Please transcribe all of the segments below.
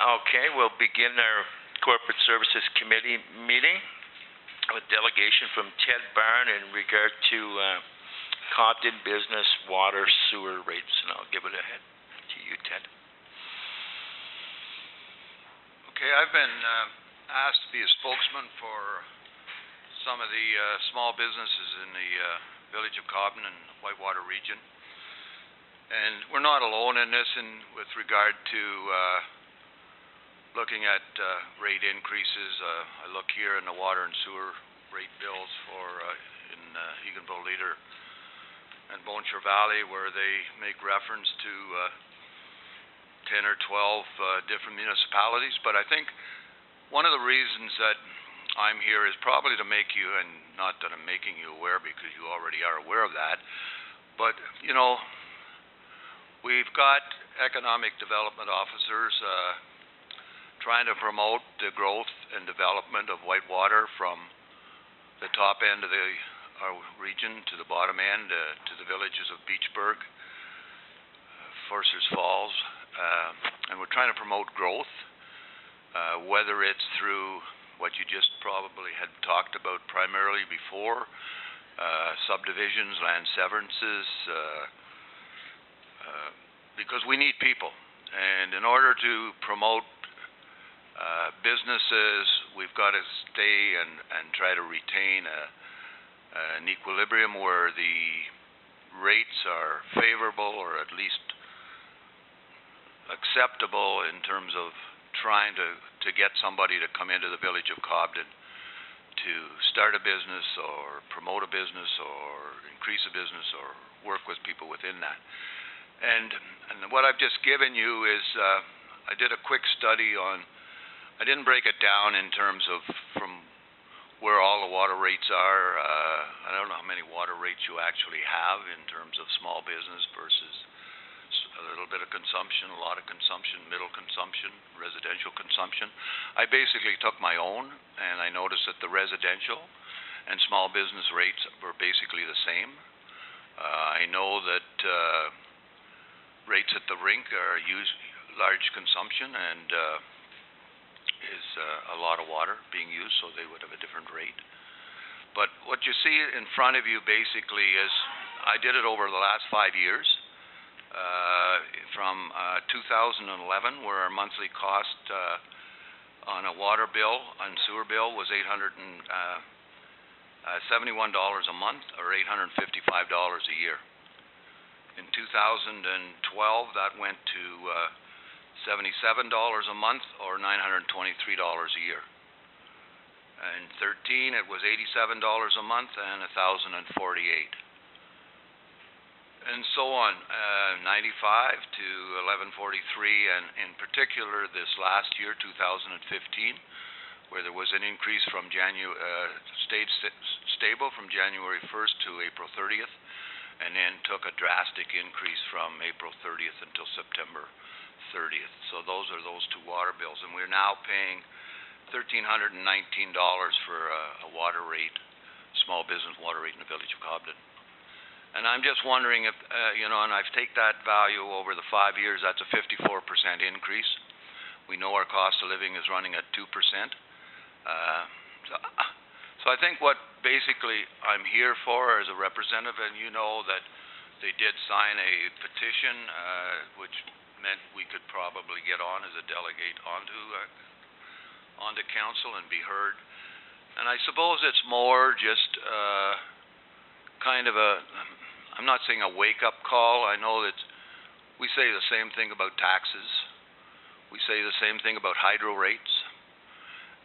Okay, we'll begin our Corporate Services Committee meeting with delegation from Ted Barn in regard to Compton business water sewer rates, and I'll give it ahead to you, Ted. Okay, I've been asked to be a spokesman for some of the small businesses in the village of Cobden and Whitewater region. And we're not alone in this with regard to looking at rate increases. I look here in the water and sewer rate bills for in Eganville Leader and Bone Shore Valley, where they make reference to 10 or 12 different municipalities. But I think one of the reasons that I'm here is probably to make you, and not that I'm making you aware because you already are aware of that, but you know, we've got economic development officers trying to promote the growth and development of Whitewater from the top end of our region to the bottom end, to the villages of Beachburg, Forsters Falls, and we're trying to promote growth, whether it's through what you just probably had talked about primarily before, subdivisions, land severances, because we need people. And in order to promote businesses, we've got to stay and try to retain an equilibrium where the rates are favorable or at least acceptable in terms of trying to get somebody to come into the village of Cobden to start a business or promote a business or increase a business or work with people within that. And what I've just given you is I did a quick study on, I didn't break it down in terms of from where all the water rates are. I don't know how many water rates you actually have in terms of small business versus a little bit of consumption, a lot of consumption, middle consumption, residential consumption. I basically took my own, and I noticed that the residential and small business rates were basically the same. I know that rates at the rink are large consumption and is a lot of water being used, so they would have a different rate. But what you see in front of you basically is, I did it over the last 5 years. From 2011, where our monthly cost on a water bill and sewer bill was $871 a month, or $855 a year. In 2012, that went to $77 a month, or $923 a year. In 13, it was $87 a month and $1,048. And so on, 95 to 1143, and in particular this last year, 2015, where there was an increase from stayed stable from January 1st to April 30th, and then took a drastic increase from April 30th until September 30th. So those are those two water bills, and we're now paying $1,319 for a water rate, small business water rate in the village of Cobden. And I'm just wondering if, you know, and I've taken that value over the 5 years, that's a 54% increase. We know our cost of living is running at 2%. So I think what basically I'm here for as a representative, and you know that they did sign a petition, which meant we could probably get on as a delegate onto council and be heard. And I suppose it's more just kind of I'm not saying a wake-up call. I know that we say the same thing about taxes. We say the same thing about hydro rates.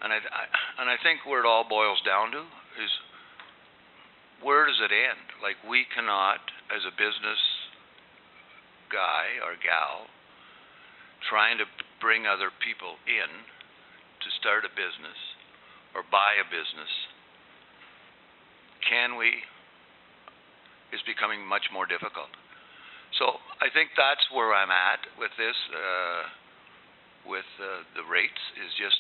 And I think where it all boils down to is, where does it end? Like, we cannot, as a business guy or gal, trying to bring other people in to start a business or buy a business, is becoming much more difficult. So I think that's where I'm at with this, with the rates, is just,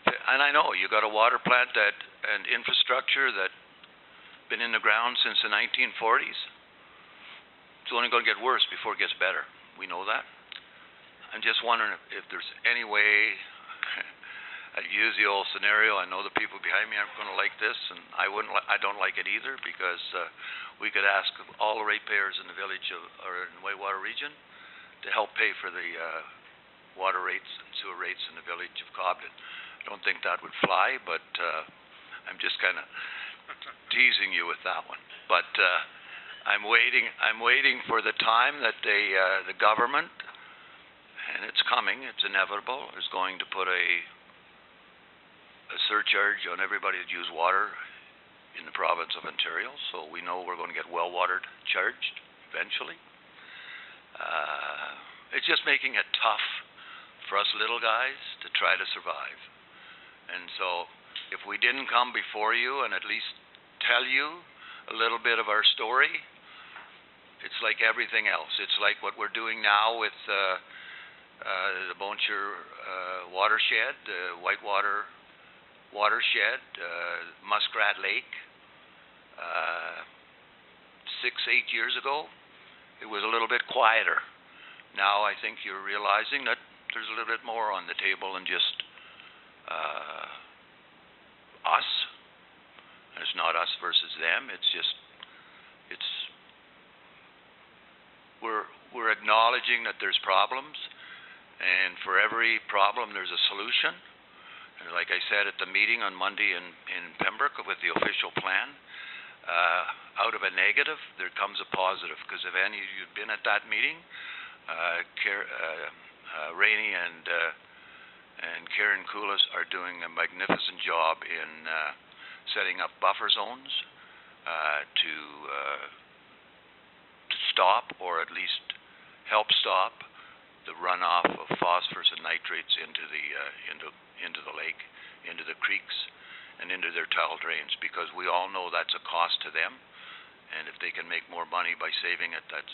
and I know you got a water plant and infrastructure that been in the ground since the 1940s. It's only going to get worse before it gets better. We know that. I'm just wondering if there's any way, I use the old scenario, I know the people behind me aren't going to like this, and I don't like it either, because we could ask all the ratepayers in the village or in the Whitewater region to help pay for the water rates and sewer rates in the village of Cobden. I don't think that would fly, but I'm just kind of teasing you with that one. But I'm waiting for the time that the government, and it's coming, it's inevitable, is going to put a surcharge on everybody that use water in the province of Ontario, so we know we're going to get well watered charged eventually. It's just making it tough for us little guys to try to survive. And so if we didn't come before you and at least tell you a little bit of our story, it's like everything else. It's like what we're doing now with the Bonshire watershed, Whitewater watershed, Muskrat Lake. 6-8 years ago, it was a little bit quieter. Now I think you're realizing that there's a little bit more on the table than just us. It's not us versus them. It's just, we're acknowledging that there's problems, and for every problem there's a solution. And like I said at the meeting on Monday in Pembroke with the official plan, out of a negative there comes a positive. Because if any of you've been at that meeting, Rainey and Karen Koulis are doing a magnificent job in setting up buffer zones to stop, or at least help stop, the runoff of phosphorus and nitrates into the lake, into the creeks, and into their tidal drains, because we all know that's a cost to them, and if they can make more money by saving it, that's...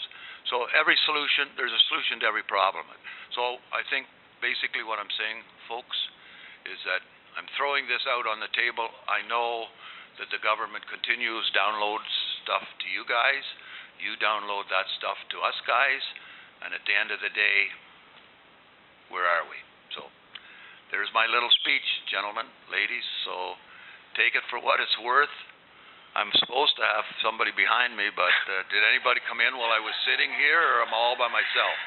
So every solution, there's a solution to every problem. So I think basically what I'm saying, folks, is that I'm throwing this out on the table. I know that the government continues downloads stuff to you guys. You download that stuff to us guys, and at the end of the day, where are we? So there's my little speech, gentlemen, ladies, so take it for what it's worth. I'm supposed to have somebody behind me, but did anybody come in while I was sitting here, or am I all by myself?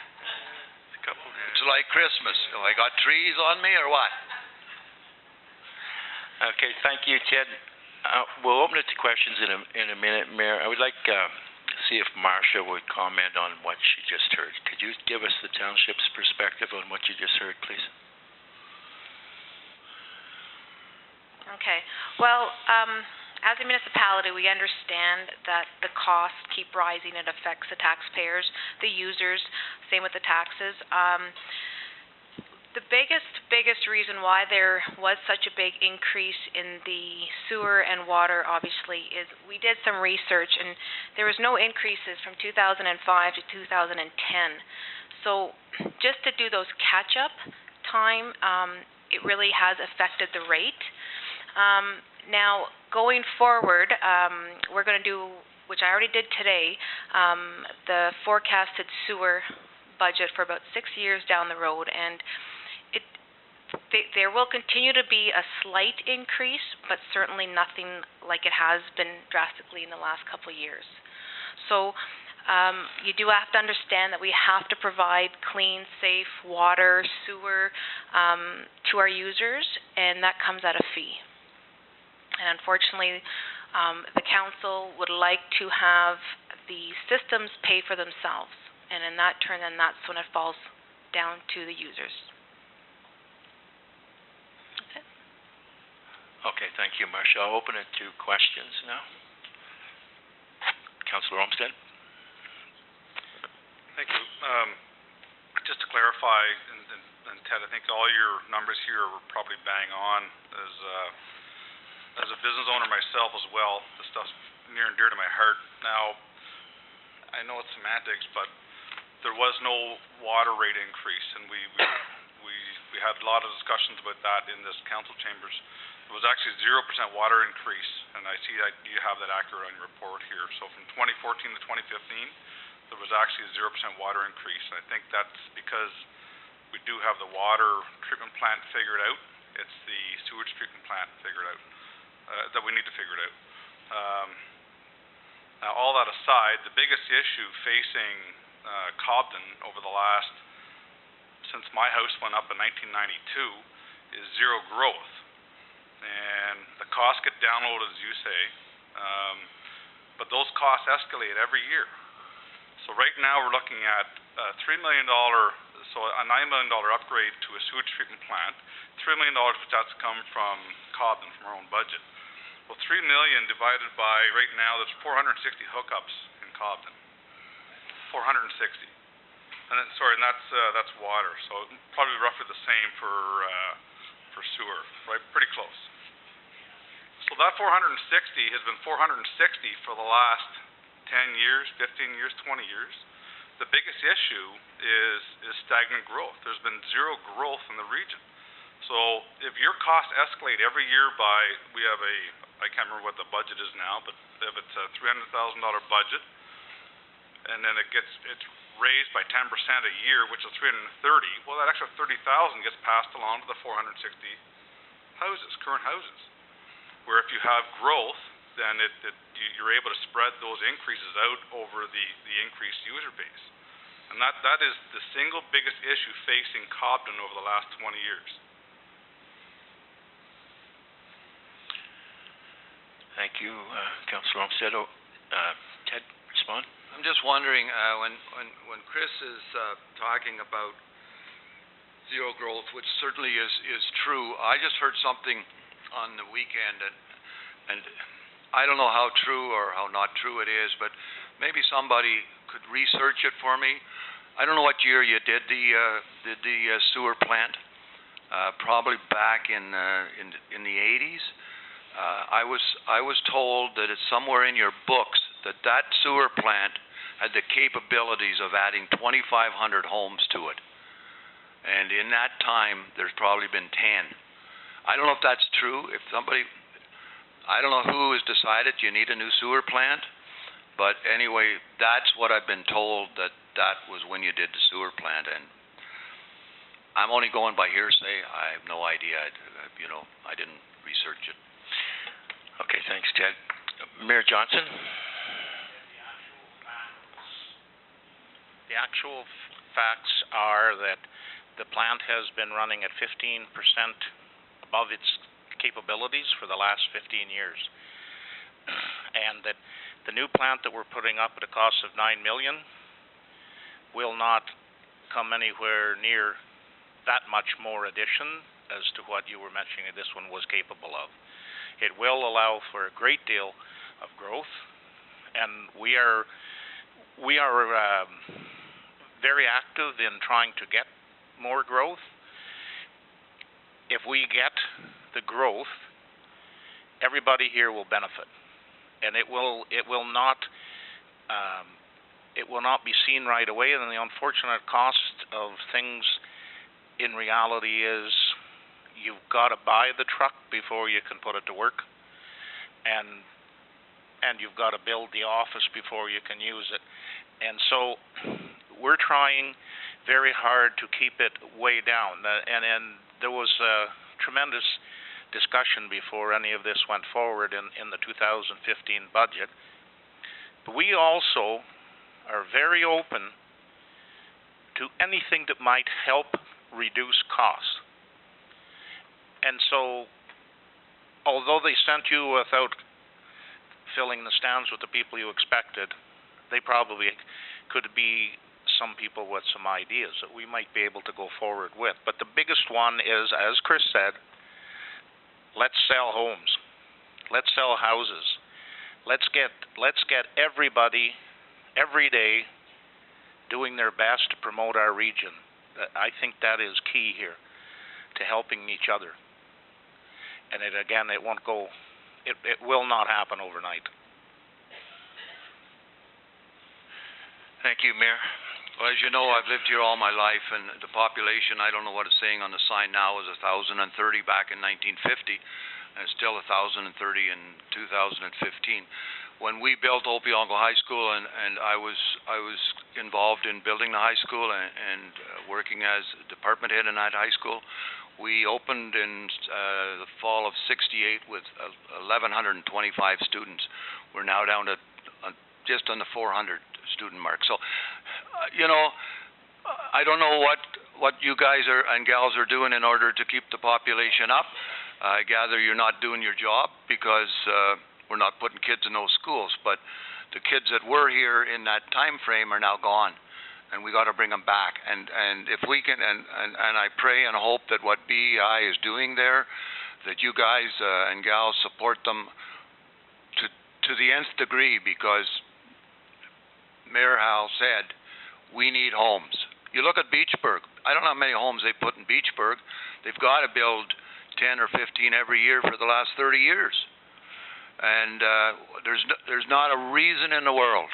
It's like Christmas. Have I got trees on me, or what? Okay, thank you, Ted. We'll open it to questions in a minute, Mayor. I would like see if Marcia would comment on what she just heard. Could you give us the township's perspective on what you just heard, please? Okay. Well, as a municipality, we understand that the costs keep rising. It affects the taxpayers, the users, same with the taxes. The biggest reason why there was such a big increase in the sewer and water, obviously, is we did some research, and there was no increases from 2005 to 2010. So just to do those catch-up time, it really has affected the rate. Now, going forward, we're going to do, which I already did today, the forecasted sewer budget for about 6 years down the road, and there will continue to be a slight increase, but certainly nothing like it has been drastically in the last couple of years. So you do have to understand that we have to provide clean, safe water, sewer to our users, and that comes at a fee. And unfortunately, the council would like to have the systems pay for themselves, and in that turn, then that's when it falls down to the users. Okay, thank you, Marcia. I'll open it to questions now. Councillor Olmsted. Thank you. Just to clarify, and Ted, I think all your numbers here were probably bang on. As a business owner myself as well, this stuff's near and dear to my heart. Now, I know it's semantics, but there was no water rate increase, and we had a lot of discussions about that in this council chambers. It was actually 0% water increase, and I see that you have that accurate on your report here. So from 2014 to 2015, there was actually a 0% water increase. I think that's because We do have the water treatment plant figured out. It's the sewage treatment plant figured out, that we need to figure it out. Now, all that aside, the biggest issue facing Cobden over the last, since my house went up in 1992, is zero growth. And the costs get downloaded, as you say, but those costs escalate every year. So right now we're looking at a $3 million, so a $9 million upgrade to a sewage treatment plant, $3 million which that's come from Cobden, from our own budget. Well, $3 million divided by, right now, there's 460 hookups in Cobden. 460. And then, sorry, and that's water, so probably roughly the same for sewer, right? Pretty close. So that 460 has been 460 for the last 10 years, 15 years, 20 years. The biggest issue is stagnant growth. There's been zero growth in the region. So if your costs escalate every year by, we have I can't remember what the budget is now, but if it's a $300,000 budget, and then it's raised by 10% a year, which is 330, well, that extra 30,000 gets passed along to the 460 houses, current houses. Where if you have growth, then you're able to spread those increases out over the increased user base. And that is the single biggest issue facing Cobden over the last 20 years. Thank you, Councillor Olmstead. Ted, respond. I'm just wondering, when Chris is talking about zero growth, which certainly is true, I just heard something on the weekend, and I don't know how true or how not true it is, but maybe somebody could research it for me. I don't know what year you did the sewer plant. Probably back in the 80s. I was told that it's somewhere in your books that sewer plant had the capabilities of adding 2,500 homes to it. And in that time, there's probably been 10. I don't know if that's true. I don't know who has decided you need a new sewer plant, but anyway, that's what I've been told, that was when you did the sewer plant, and I'm only going by hearsay. I have no idea. I didn't research it. Okay, thanks, Ted. Mayor Johnson? The actual facts are that the plant has been running at 15% above its capabilities for the last 15 years. And that the new plant that we're putting up at a cost of $9 million will not come anywhere near that much more addition as to what you were mentioning this one was capable of. It will allow for a great deal of growth, and we are very active in trying to get more growth. If we get the growth, everybody here will benefit, and it will not be seen right away. And the unfortunate cost of things in reality is you've got to buy the truck before you can put it to work, and you've got to build the office before you can use it. And so we're trying very hard to keep it way down. And there was a tremendous discussion before any of this went forward in the 2015 budget. But we also are very open to anything that might help reduce costs. And so, although they sent you without filling the stands with the people you expected, they probably could be some people with some ideas that we might be able to go forward with. But the biggest one is, as Chris said, let's sell homes. Let's sell houses. Let's get everybody every day doing their best to promote our region. I think that is key here to helping each other. And it will not happen overnight. Thank you, Mayor. Well, as you know, I've lived here all my life, and the population, I don't know what it's saying on the sign now, is 1,030 back in 1950, and it's still 1,030 in 2015. When we built Opeongo High School, and I was involved in building the high school and working as department head in that high school. We opened in the fall of '68 with 1,125 students. We're now down to just on the 400 student mark. So, I don't know what you guys and gals are doing in order to keep the population up. I gather you're not doing your job because we're not putting kids in those schools. But the kids that were here in that time frame are now gone, and we got to bring them back. And if we can, and I pray and hope that what BEI is doing there, that you guys and gals support them to the nth degree, because Mayor Howell said we need homes. You look at Beachburg. I don't know how many homes they put in Beachburg. They've got to build 10 or 15 every year for the last 30 years. And there's not a reason in the world,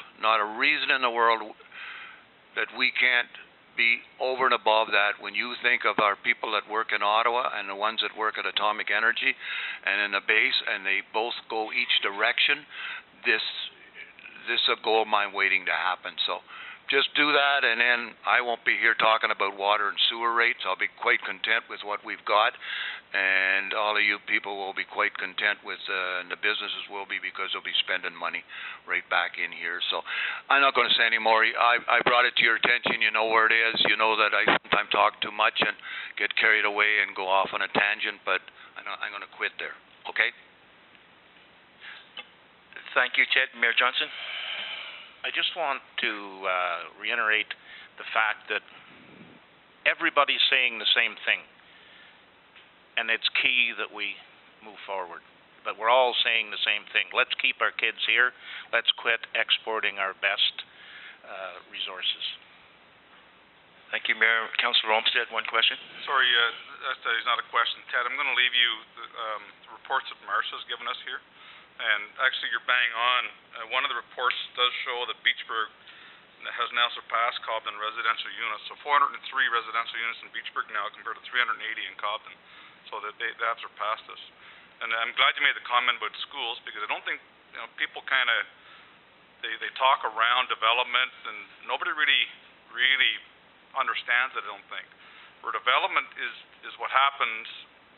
that we can't be over and above that when you think of our people that work in Ottawa and the ones that work at Atomic Energy and in the base, and they both go each direction. This is a goal of mine waiting to happen. So just do that, and then I won't be here talking about water and sewer rates. I'll be quite content with what we've got, and all of you people will be quite content with, and the businesses will be, because they'll be spending money right back in here. So I'm not going to say any more. I brought it to your attention. You know where it is. You know that I sometimes talk too much and get carried away and go off on a tangent, but I'm going to quit there. Okay? Thank you, Ted. Mayor Johnson? I just want to reiterate the fact that everybody's saying the same thing, and it's key that we move forward. But we're all saying the same thing. Let's keep our kids here. Let's quit exporting our best resources. Thank you, Mayor. Councillor Olmsted, one question. Sorry, that's not a question, Ted. I'm going to leave you the reports that Marcia's given us here. And actually, you're bang on. One of the reports does show that Beachburg has now surpassed Cobden residential units. So 403 residential units in Beachburg now compared to 380 in Cobden. So that they have surpassed us. And I'm glad you made the comment about schools, because I don't think people kind of they talk around development, and nobody really understands it, I don't think. Where development is what happens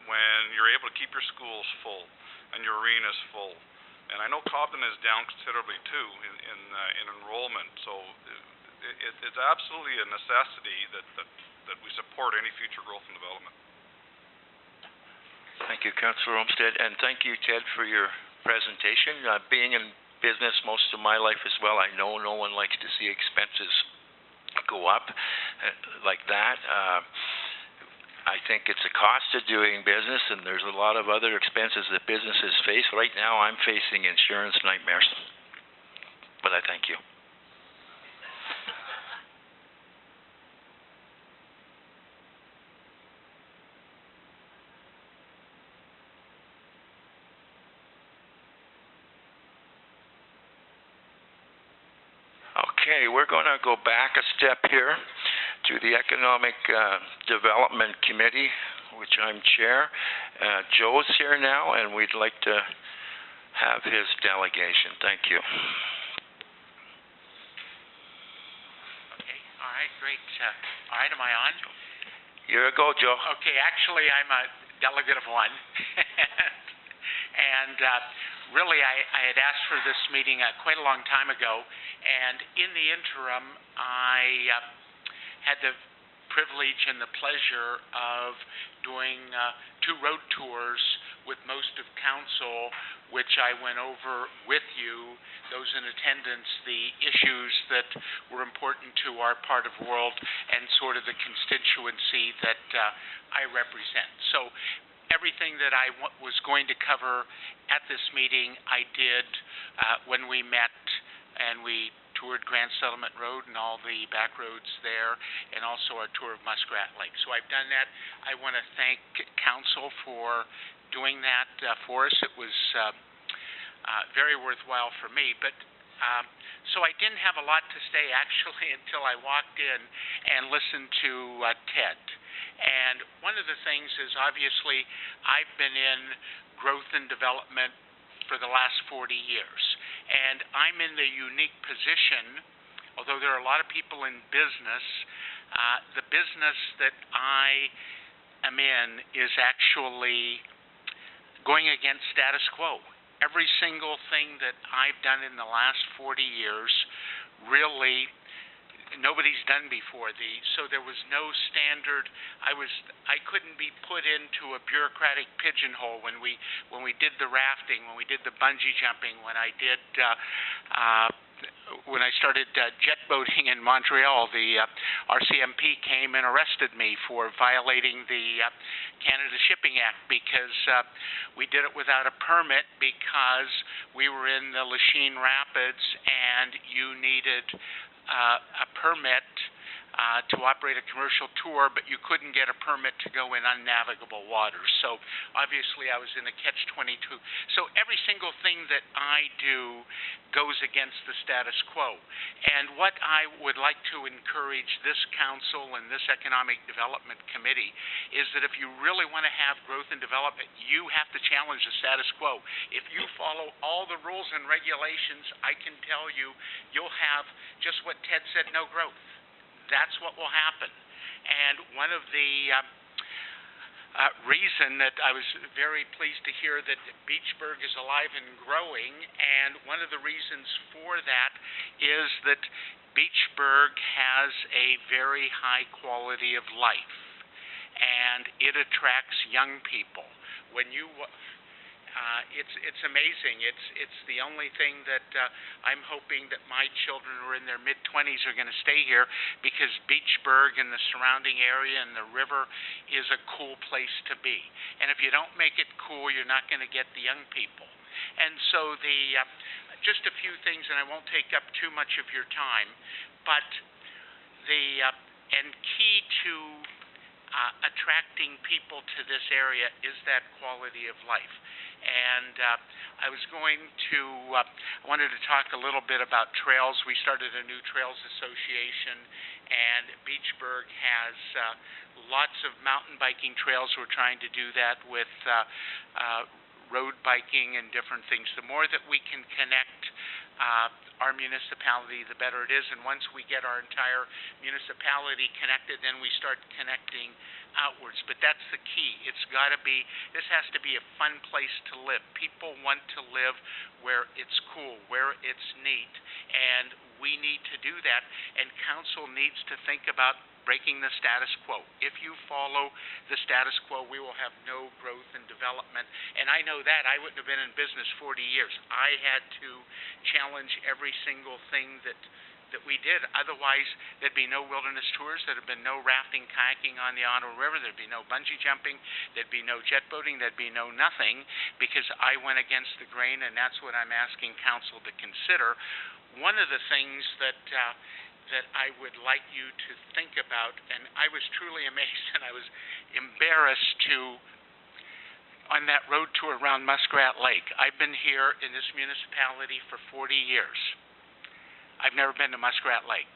when you're able to keep your schools full and your arenas full. And I know Cobden is down considerably too in enrollment, so it's absolutely a necessity that we support any future growth and development. Thank you, Councillor Olmsted, and thank you, Ted, for your presentation. Being in business most of my life as well, I know no one likes to see expenses go up like that. I think it's a cost of doing business, and there's a lot of other expenses that businesses face. Right now, I'm facing insurance nightmares, but I thank you. Okay, we're going to go back a step here to the Economic Development Committee, which I'm chair. Joe's here now, and we'd like to have his delegation. Thank you. Okay, all right, great. All right, am I on? Here you go, Joe. Okay, actually, I'm a delegate of one. And really, I had asked for this meeting quite a long time ago, and in the interim, I had the privilege and the pleasure of doing 2 road tours with most of council, which I went over with you, those in attendance, the issues that were important to our part of the world and sort of the constituency that I represent. So everything that I was going to cover at this meeting, I did when we met, and we toured Grand Settlement Road and all the back roads there, and also our tour of Muskrat Lake. So I've done that. I want to thank council for doing that for us. It was very worthwhile for me. But so I didn't have a lot to say actually until I walked in and listened to Ted. And one of the things is, obviously, I've been in growth and development for the last 40 years. And I'm in the unique position although there are a lot of people in business, the business that I am in is actually going against status quo. Every single thing that I've done in the last 40 years, really, nobody's done before. So there was no standard. I couldn't be put into a bureaucratic pigeonhole when we did the rafting, when we did the bungee jumping, when I started jet boating in Montreal. The RCMP came and arrested me for violating the Canada Shipping Act because we did it without a permit because we were in the Lachine Rapids and you needed a permit to operate a commercial tour, but you couldn't get a permit to go in unnavigable waters. So obviously I was in a catch-22. So every single thing that I do goes against the status quo. And what I would like to encourage this council and this economic development committee is that if you really want to have growth and development, you have to challenge the status quo. If you follow all the rules and regulations, I can tell you, you'll have just what Ted said, no growth. That's what will happen. And one of the reason that I was very pleased to hear that Beachburg is alive and growing, and one of the reasons for that is that Beachburg has a very high quality of life, and it attracts young people. When you it's amazing. It's the only thing that I'm hoping that my children who are in their mid-20s are going to stay here, because Beachburg and the surrounding area and the river is a cool place to be. And if you don't make it cool, you're not going to get the young people. And so just a few things, and I won't take up too much of your time, but and key to attracting people to this area is that quality of life. And I wanted to talk a little bit about trails. We started a new trails association, and Beachburg has lots of mountain biking trails. We're trying to do that with road biking and different things. The more that we can connect our municipality, the better it is. And once we get our entire municipality connected, then we start connecting outwards. But that's the key. This has to be a fun place to live. People want to live where it's cool, where it's neat, and we need to do that. And council needs to think about breaking the status quo. If you follow the status quo, we will have no growth and development. And I know that. I wouldn't have been in business 40 years. I had to challenge every single thing that we did. Otherwise, there'd be no wilderness tours, there'd have been no rafting, kayaking on the Ottawa River, there'd be no bungee jumping, there'd be no jet boating, there'd be no nothing, because I went against the grain, and that's what I'm asking council to consider. One of the things that I would like you to think about, and I was truly amazed and I was embarrassed on that road tour around Muskrat Lake. I've been here in this municipality for 40 years. I've never been to Muskrat Lake.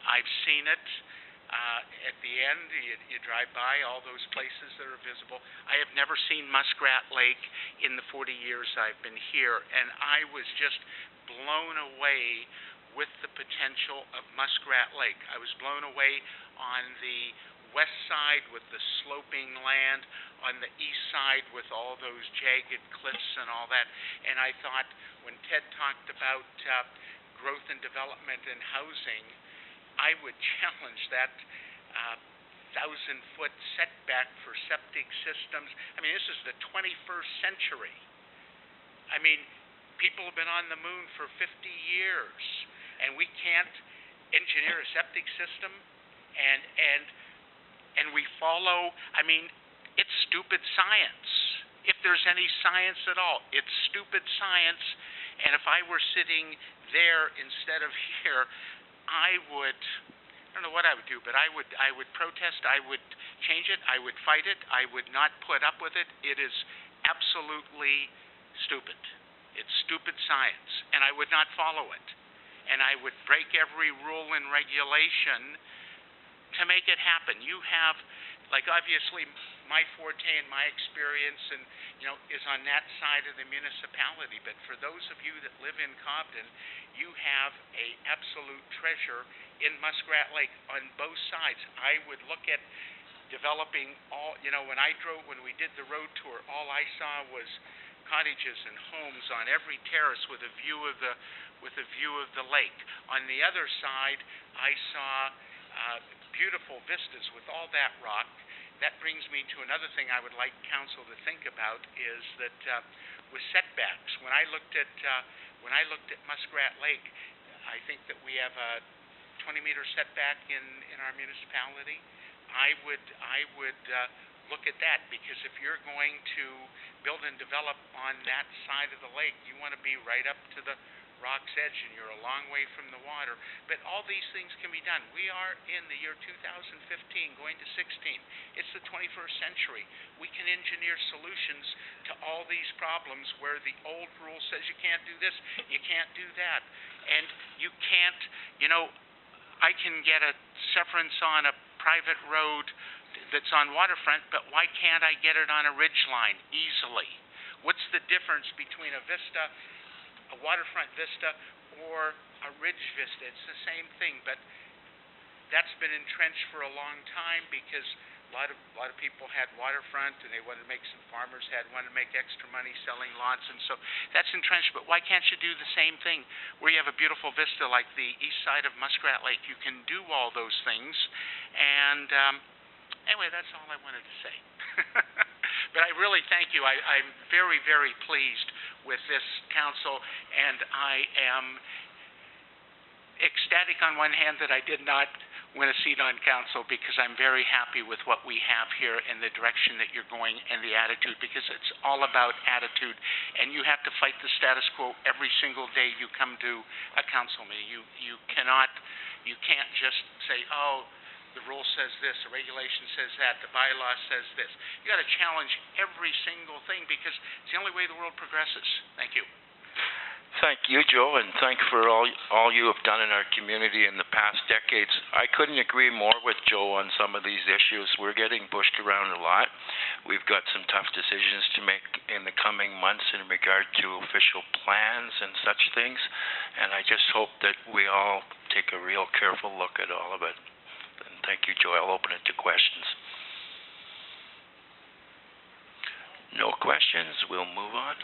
I've seen it. At the end, you drive by all those places that are visible. I have never seen Muskrat Lake in the 40 years I've been here, and I was just blown away with the potential of Muskrat Lake. I was blown away on the west side with the sloping land, on the east side with all those jagged cliffs and all that. And I thought, when Ted talked about growth and development and housing, I would challenge that 1,000-foot setback for septic systems. I mean, this is the 21st century. I mean, people have been on the moon for 50 years, and we can't engineer a septic system, and we follow, I mean, it's stupid science. If there's any science at all, it's stupid science. And if I were sitting there instead of here, I don't know what I would do, but I would protest, I would change it, I would fight it, I would not put up with it. It is absolutely stupid. It's stupid science, and I would not follow it. And I would break every rule and regulation to make it happen. You have, like obviously my forte and my experience and, is on that side of the municipality. But for those of you that live in Cobden, you have a absolute treasure in Muskrat Lake on both sides. I would look at developing all, when we did the road tour, all I saw was cottages and homes on every terrace with a view of the lake. On the other side, I saw beautiful vistas with all that rock. That brings me to another thing I would like council to think about is that with setbacks. When I looked at Muskrat Lake, I think that we have a 20-meter setback in our municipality. I would look at that, because if you're going to build and develop on that side of the lake, you want to be right up to the rock's edge, and you're a long way from the water. But all these things can be done. We are in the year 2015, going to 16. It's the 21st century. We can engineer solutions to all these problems where the old rule says you can't do this, you can't do that. And you can't, I can get a severance on a private road that's on waterfront, but why can't I get it on a ridge line easily? What's the difference between a vista, a waterfront vista, or a ridge vista? It's the same thing, but that's been entrenched for a long time because a lot of people had waterfront and they wanted to make, some farmers wanted to make extra money selling lots, and so that's entrenched. But why can't you do the same thing where you have a beautiful vista like the east side of Muskrat Lake? You can do all those things, and anyway, that's all I wanted to say. But I really thank you. I'm very, very pleased with this council, and I am ecstatic on one hand that I did not win a seat on council, because I'm very happy with what we have here and the direction that you're going and the attitude, because it's all about attitude, and you have to fight the status quo every single day you come to a council meeting. You can't just say, oh, the rule says this, the regulation says that, the bylaw says this. You got to challenge every single thing, because it's the only way the world progresses. Thank you. Thank you, Joe, and thank you for all you have done in our community in the past decades. I couldn't agree more with Joe on some of these issues. We're getting pushed around a lot. We've got some tough decisions to make in the coming months in regard to official plans and such things, and I just hope that we all take a real careful look at all of it. And thank you, Joe. I'll open it to questions. No questions. We'll move on.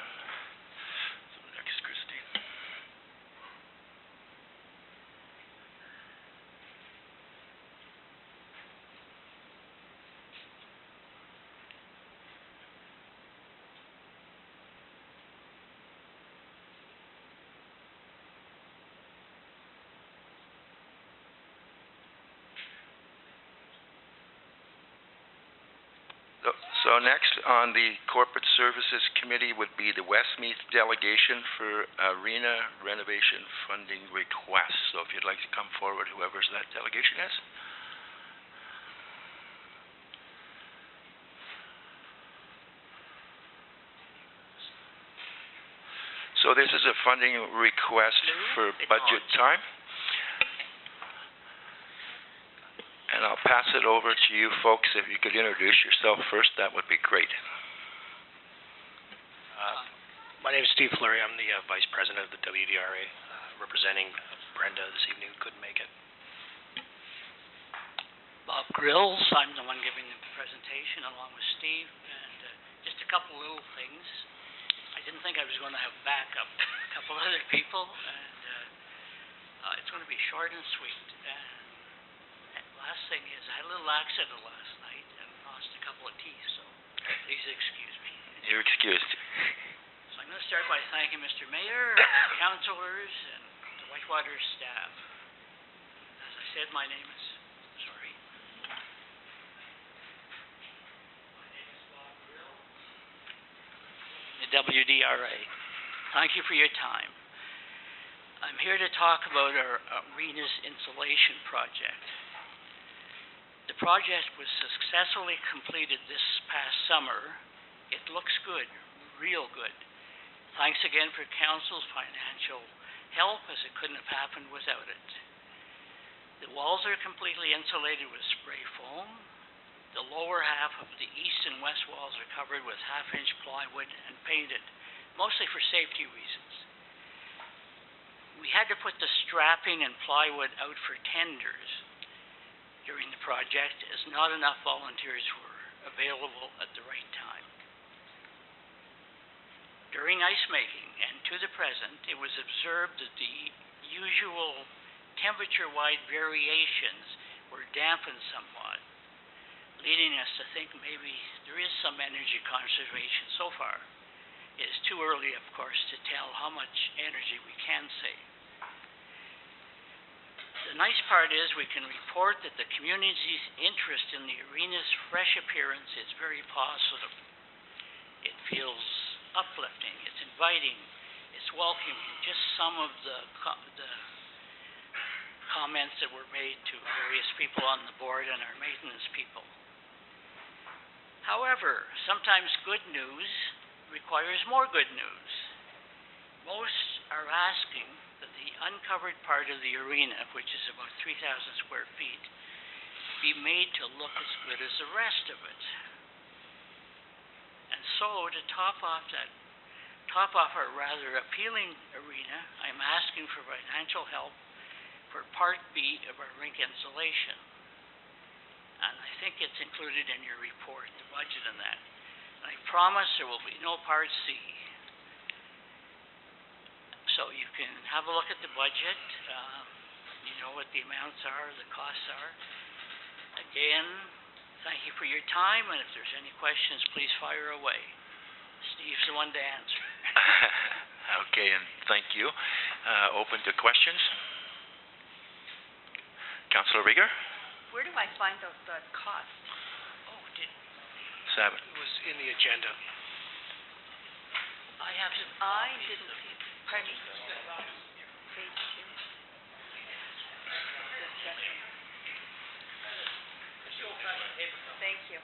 So next on the Corporate Services Committee would be the Westmeath delegation for arena renovation funding request. So if you'd like to come forward, whoever's that delegation is. So this is a funding request for budget time. And I'll pass it over to you folks. If you could introduce yourself first, that would be great. My name is Steve Fleury. I'm the Vice President of the WDRA, representing Brenda this evening who couldn't make it. Bob Grills. I'm the one giving the presentation along with Steve. And just a couple little things. I didn't think I was going to have backup. A couple other people. And it's going to be short and sweet. Last thing is, I had a little accident last night and lost a couple of teeth, so please excuse me. You're excused. So I'm going to start by thanking Mr. Mayor, and councilors, and the Whitewater staff. As I said, my name is Bob Grill, the WDRA. Thank you for your time. I'm here to talk about our arenas insulation project. The project was successfully completed this past summer. It looks good, real good. Thanks again for council's financial help, as it couldn't have happened without it. The walls are completely insulated with spray foam. The lower half of the east and west walls are covered with half-inch plywood and painted, mostly for safety reasons. We had to put the strapping and plywood out for tenders during the project, as not enough volunteers were available at the right time. During ice making and to the present, it was observed that the usual temperature-wide variations were dampened somewhat, leading us to think maybe there is some energy conservation so far. It is too early, of course, to tell how much energy we can save. The nice part is we can report that the community's interest in the arena's fresh appearance is very positive. It feels uplifting, it's inviting, it's welcoming. Just some of the comments that were made to various people on the board and our maintenance people. However, sometimes good news requires more good news. Most are asking that the uncovered part of the arena, which is about 3,000 square feet, be made to look as good as the rest of it. And so, to top off our rather appealing arena, I'm asking for financial help for Part B of our rink installation. And I think it's included in your report, the budget and that. And I promise there will be no Part C. So you can have a look at the budget. You know what the amounts are, the costs are. Again, thank you for your time, and if there's any questions, please fire away. Steve's the one to answer. Okay, and thank you. Open to questions. Councillor Rieger? Where do I find out the cost? Oh, Sabin. It was in the agenda. I have to. I didn't see, pardon me? Page 2. Thank you.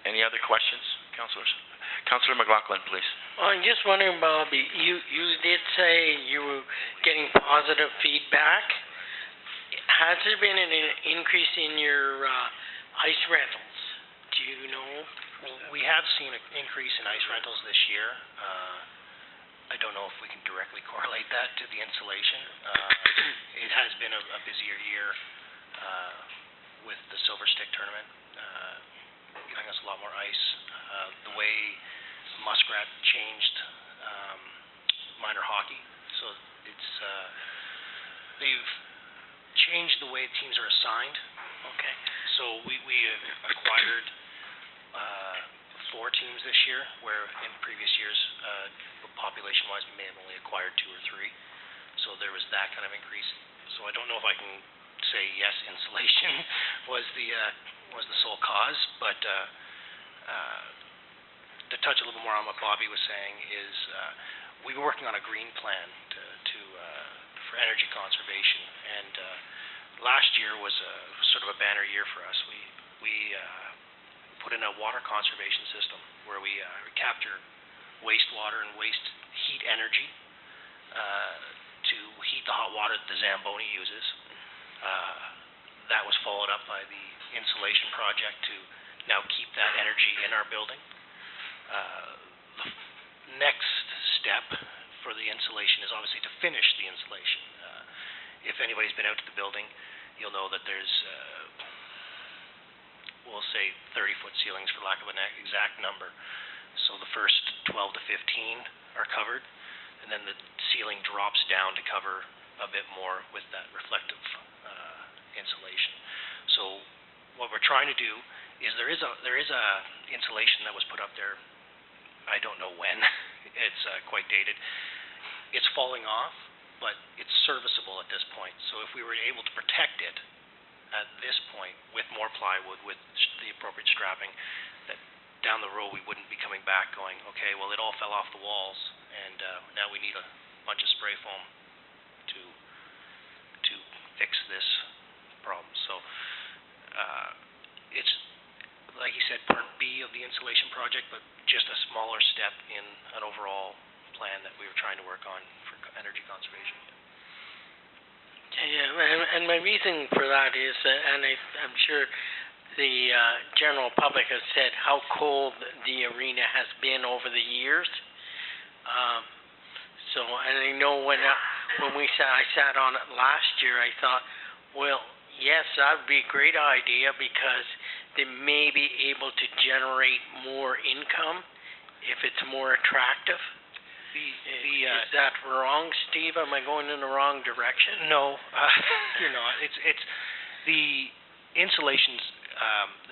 Any other questions, councillors? Councillor McLaughlin, please. I'm just wondering, Bobby, you did say you were getting positive feedback. Has there been an increase in your ice rentals? Do you know? Well, we have seen an increase in ice rentals this year. I don't know if we can directly correlate that to the insulation. It has been a busier year with the Silver Stick tournament, giving us a lot more ice. The way Muskrat changed minor hockey, so it's they've changed the way teams are assigned. Okay. So we have acquired 4 teams this year, where in previous years, population-wise, we may have only acquired 2 or 3. So there was that kind of increase. So I don't know if I can say yes, insulation was the sole cause, but to touch a little more on what Bobby was saying is we were working on a green plan for energy conservation, and last year was sort of a banner year for us. We put in a water conservation system where we capture wastewater and waste heat energy to heat the hot water that the Zamboni uses. That was followed up by the insulation project to now keep that energy in our building. The next step for the insulation is obviously to finish the insulation. If anybody's been out to the building, you'll know that there's we'll say 30-foot ceilings for lack of an exact number. So the first 12 to 15 are covered, and then the ceiling drops down to cover a bit more with that reflective insulation. So what we're trying to do is there is a insulation that was put up there. I don't know when. It's quite dated. It's falling off, but it's serviceable at this point. So if we were able to protect it at this point with more plywood, with the appropriate strapping, that down the road we wouldn't be coming back going, okay, well it all fell off the walls, and now we need a bunch of spray foam to fix this problem. So it's like you said, Part B of the insulation project. work on for energy conservation. Yeah, and my reason for that is, and I'm sure the general public has said how cold the arena has been over the years. So, and I know when I sat on it last year, I thought, well, yes, that would be a great idea because they may be able to generate more income if it's more attractive. Is that wrong, Steve? Am I going in the wrong direction? No, you're not. It's the insulations.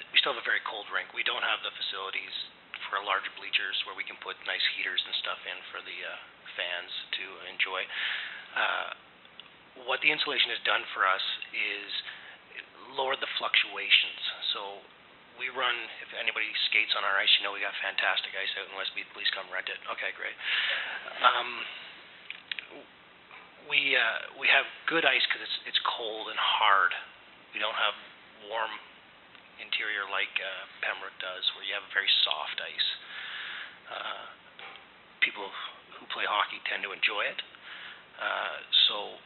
We still have a very cold rink. We don't have the facilities for larger bleachers where we can put nice heaters and stuff in for the fans to enjoy. What the insulation has done for us is lowered the fluctuations. So we run, if anybody skates on our ice, you know we got fantastic ice out unless please come rent it. Okay, great. We have good ice because it's cold and hard. We don't have warm interior like Pembroke does, where you have very soft ice. People who play hockey tend to enjoy it. So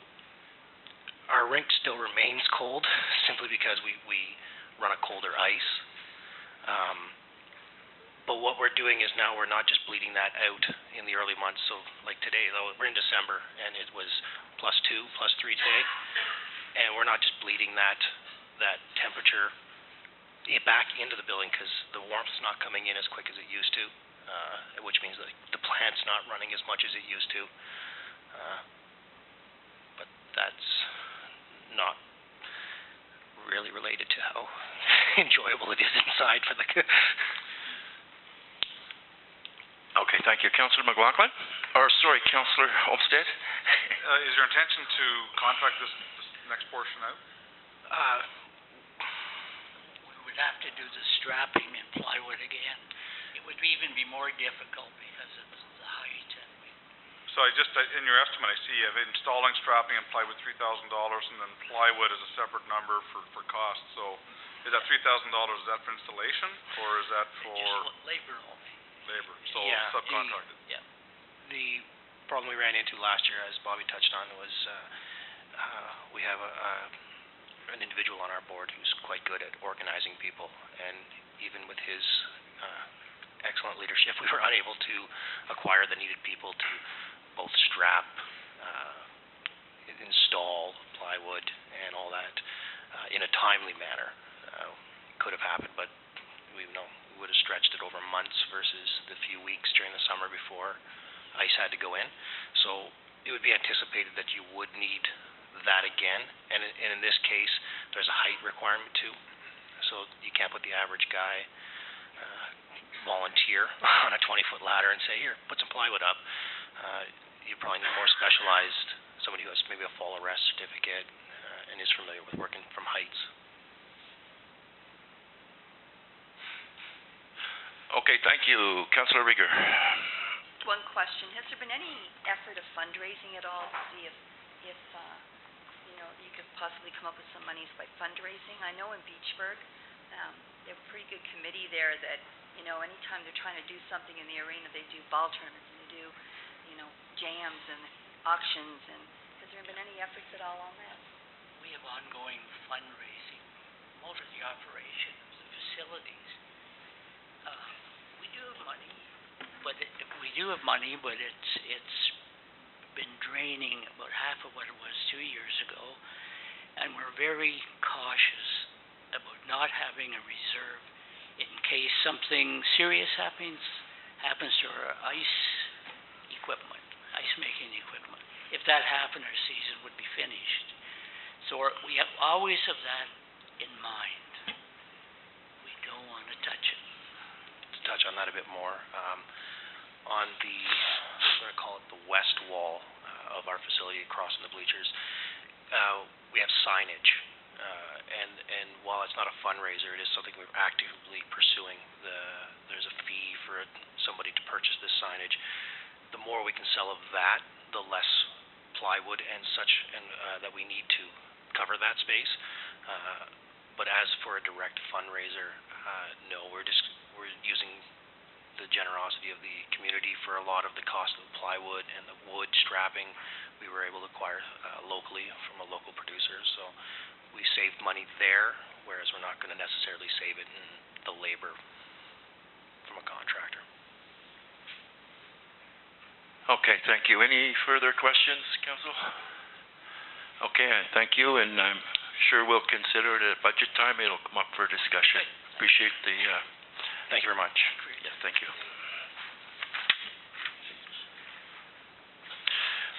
our rink still remains cold simply because we run a colder ice. But what we're doing is now we're not just bleeding that out in the early months. So like today, though, we're in December and it was +2, +3 today, and we're not just bleeding that temperature back into the building because the warmth's not coming in as quick as it used to, which means that the plant's not running as much as it used to. But that's not really related to how enjoyable it is inside for the. Okay, thank you. Councillor McLaughlin? Or, sorry, Councillor Olmsted? Is your intention to contract this next portion out? We would have to do the strapping and plywood again. It would even be more difficult because of the height. So in your estimate, I see you have installing, strapping, and plywood $3,000, and then plywood is a separate number for cost. So is that $3,000, is that for installation, or is that for? Just labor only. Labor, so Yeah, subcontracted. The problem we ran into last year, as Bobby touched on, was we have an individual on our board who's quite good at organizing people, and even with his excellent leadership, we were unable to acquire the needed people to both strap, install plywood, and all that in a timely manner. Could have happened, but we would have stretched it over months versus the few weeks during the summer before ice had to go in. So it would be anticipated that you would need that again, and in this case, there's a height requirement too. So you can't put the average guy volunteer on a 20-foot ladder and say, here, put some plywood up. You probably need more specialized, somebody who has maybe a fall arrest certificate and is familiar with working from heights. Okay, thank you. Councillor Rieger. One question, has there been any effort of fundraising at all to see if you could possibly come up with some monies by fundraising? I know in Beachburg, they have a pretty good committee there that, anytime they're trying to do something in the arena, they do ball tournaments and they do, jams and auctions, and has there been any efforts at all on that? We have ongoing fundraising, most of the operation of the facilities. We do have money, but it's been draining about half of what it was 2 years ago, and we're very cautious about not having a reserve in case something serious happens to our ice making equipment. If that happened, our season would be finished. So we always have that in mind. We don't want to touch it. To touch on that a bit more, on the, I'm going to call it the west wall of our facility across from the bleachers, we have signage, and while it's not a fundraiser, it is something we're actively pursuing. There's a fee for somebody to purchase this signage. The more we can sell of that, the less plywood and such that we need to cover that space. But as for a direct fundraiser, no, we're using the generosity of the community for a lot of the cost of the plywood and the wood strapping. We were able to acquire locally from a local producer, so we saved money there, whereas we're not going to necessarily save it in the labor from a contractor. Okay, thank you. Any further questions, council? Okay, thank you, and I'm sure we'll consider it at budget time. It'll come up for discussion. Appreciate the, Thank you very much. yeah, thank you.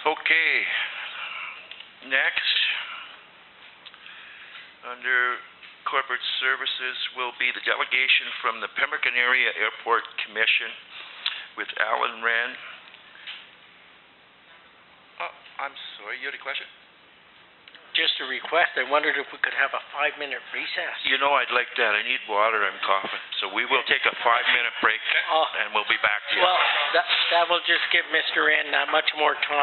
Okay, next, under corporate services will be the delegation from the Pemmican Area Airport Commission with Alan Wren. Oh, I'm sorry, you had a question? Just a request, I wondered if we could have a 5-minute recess. You know, I'd like that. I need water. I'm coughing. So we will take a 5-minute break, Oh. and we'll be back to you. Well, that will just give Mr. Wren that much more time.